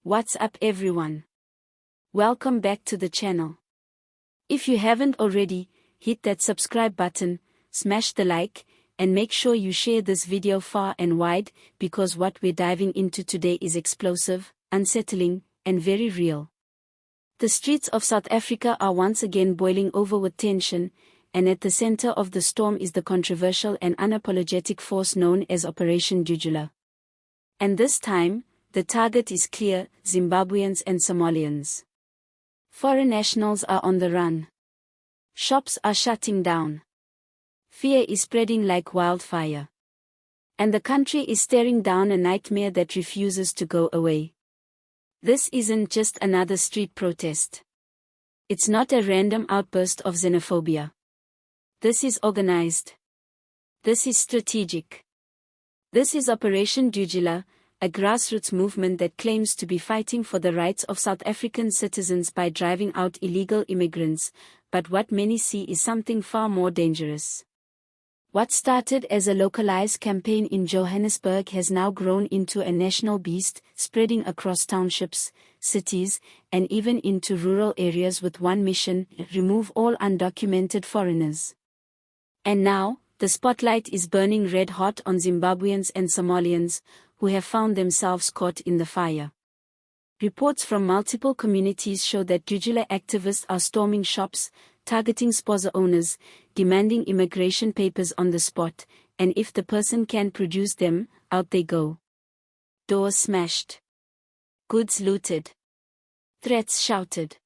What's up everyone? Welcome back to the channel. If you haven't already, hit that subscribe button, smash the like, and make sure you share this video far and wide because what we're diving into today is explosive, unsettling, and very real. The streets of South Africa are once again boiling over with tension, and at the center of the storm is the controversial and unapologetic force known as Operation Dudula. And this time, the target is clear: Zimbabweans and Somalians. Foreign nationals are on the run. Shops are shutting down. Fear is spreading like wildfire. And the country is staring down a nightmare that refuses to go away. This isn't just another street protest. It's not a random outburst of xenophobia. This is organized. This is strategic. This is Operation Dudula, a grassroots movement that claims to be fighting for the rights of South African citizens by driving out illegal immigrants, but what many see is something far more dangerous. What started as a localized campaign in Johannesburg has now grown into a national beast, spreading across townships, cities, and even into rural areas with one mission: remove all undocumented foreigners. And now, the spotlight is burning red hot on Zimbabweans and Somalians, who have found themselves caught in the fire. Reports from multiple communities show that Dudula activists are storming shops, targeting spaza owners, demanding immigration papers on the spot, and if the person can produce them, out they go. Doors smashed. Goods looted. Threats shouted.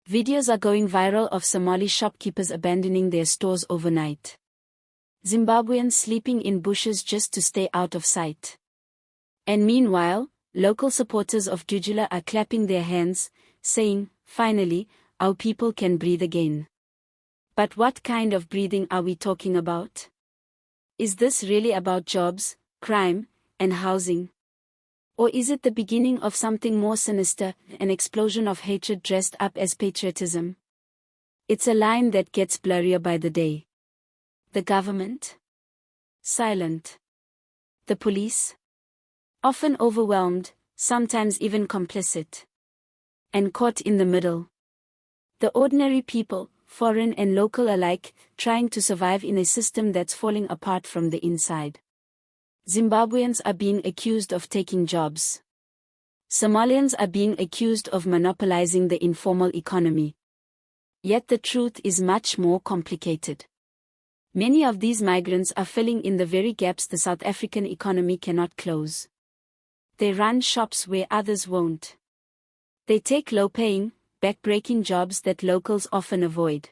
Videos are going viral of Somali shopkeepers abandoning their stores overnight. Zimbabweans sleeping in bushes just to stay out of sight. And meanwhile, local supporters of Dudula are clapping their hands, saying, "Finally, our people can breathe again." But what kind of breathing are we talking about? Is this really about jobs, crime, and housing? Or is it the beginning of something more sinister, an explosion of hatred dressed up as patriotism? It's a line that gets blurrier by the day. The government? Silent. The police? Often overwhelmed, sometimes even complicit. And caught in the middle. The ordinary people, foreign and local alike, trying to survive in a system that's falling apart from the inside. Zimbabweans are being accused of taking jobs. Somalians are being accused of monopolizing the informal economy. Yet the truth is much more complicated. Many of these migrants are filling in the very gaps the South African economy cannot close. They run shops where others won't. They take low-paying, back-breaking jobs that locals often avoid.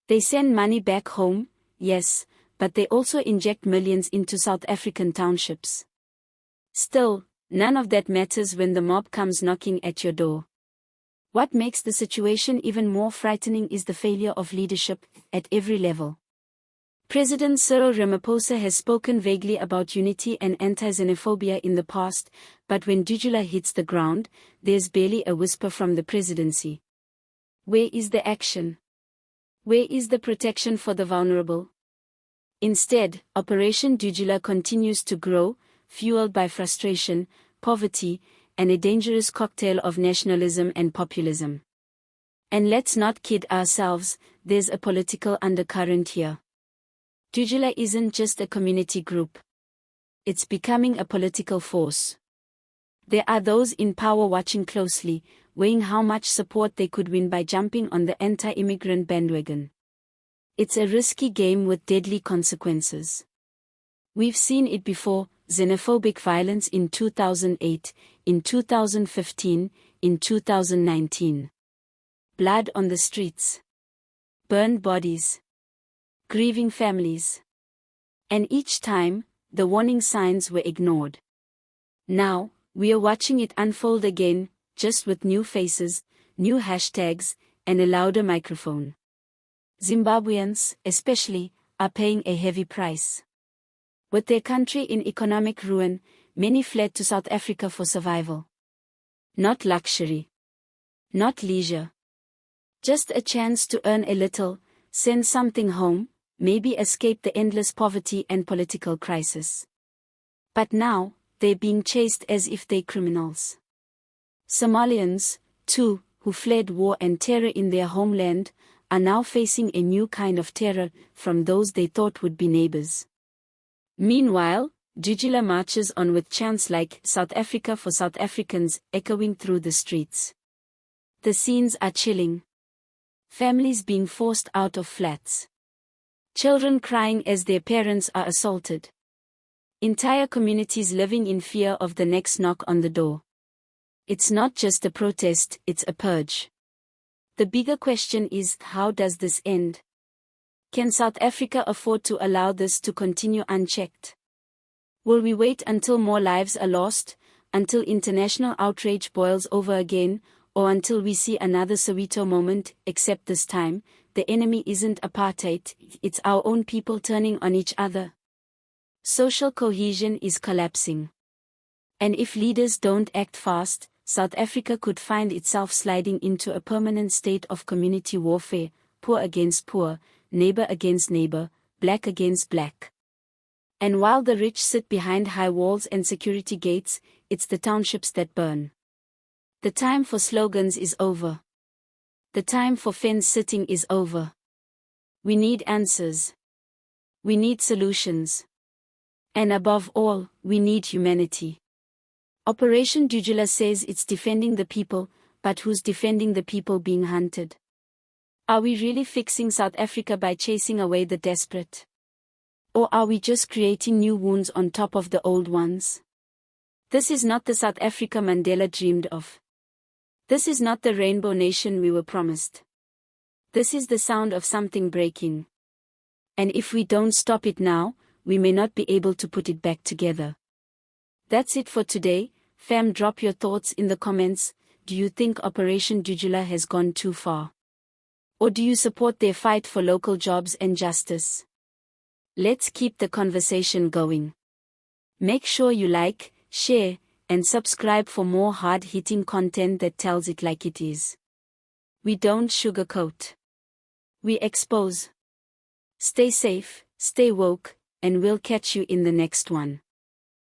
They send money back home, yes, but they also inject millions into South African townships. Still, none of that matters when the mob comes knocking at your door. What makes the situation even more frightening is the failure of leadership at every level. President Cyril Ramaphosa has spoken vaguely about unity and anti-xenophobia in the past, but when Dudula hits the ground, there's barely a whisper from the presidency. Where is the action? Where is the protection for the vulnerable? Instead, Operation Dudula continues to grow, fueled by frustration, poverty, and a dangerous cocktail of nationalism and populism. And let's not kid ourselves, there's a political undercurrent here. Dudula isn't just a community group. It's becoming a political force. There are those in power watching closely, weighing how much support they could win by jumping on the anti-immigrant bandwagon. It's a risky game with deadly consequences. We've seen it before: xenophobic violence in 2008, in 2015, in 2019. Blood on the streets. Burned bodies. Grieving families. And each time, the warning signs were ignored. Now, we are watching it unfold again, just with new faces, new hashtags, and a louder microphone. Zimbabweans, especially, are paying a heavy price. With their country in economic ruin, many fled to South Africa for survival. Not luxury. Not leisure. Just a chance to earn a little, send something home, maybe escape the endless poverty and political crisis. But now, they're being chased as if they're criminals. Somalians, too, who fled war and terror in their homeland, are now facing a new kind of terror from those they thought would be neighbors. Meanwhile, Dudula marches on with chants like "South Africa for South Africans" echoing through the streets. The scenes are chilling. Families being forced out of flats. Children crying as their parents are assaulted. Entire communities living in fear of the next knock on the door. It's not just a protest, it's a purge. The bigger question is, how does this end? Can South Africa afford to allow this to continue unchecked? Will we wait until more lives are lost, until international outrage boils over again, or until we see another Soweto moment? Except this time, the enemy isn't apartheid, it's our own people turning on each other. Social cohesion is collapsing. And if leaders don't act fast, South Africa could find itself sliding into a permanent state of community warfare, poor against poor, neighbor against neighbor, black against black. And while the rich sit behind high walls and security gates, it's the townships that burn. The time for slogans is over. The time for fence sitting is over. We need answers. We need solutions. And above all, we need humanity. Operation Dudula says it's defending the people, but who's defending the people being hunted? Are we really fixing South Africa by chasing away the desperate? Or are we just creating new wounds on top of the old ones? This is not the South Africa Mandela dreamed of. This is not the rainbow nation we were promised. This is the sound of something breaking. And if we don't stop it now, we may not be able to put it back together. That's it for today, fam. Drop your thoughts in the comments. Do you think Operation Dudula has gone too far? Or do you support their fight for local jobs and justice? Let's keep the conversation going. Make sure you like, share, and subscribe for more hard-hitting content that tells it like it is. We don't sugarcoat. We expose. Stay safe, stay woke, and we'll catch you in the next one.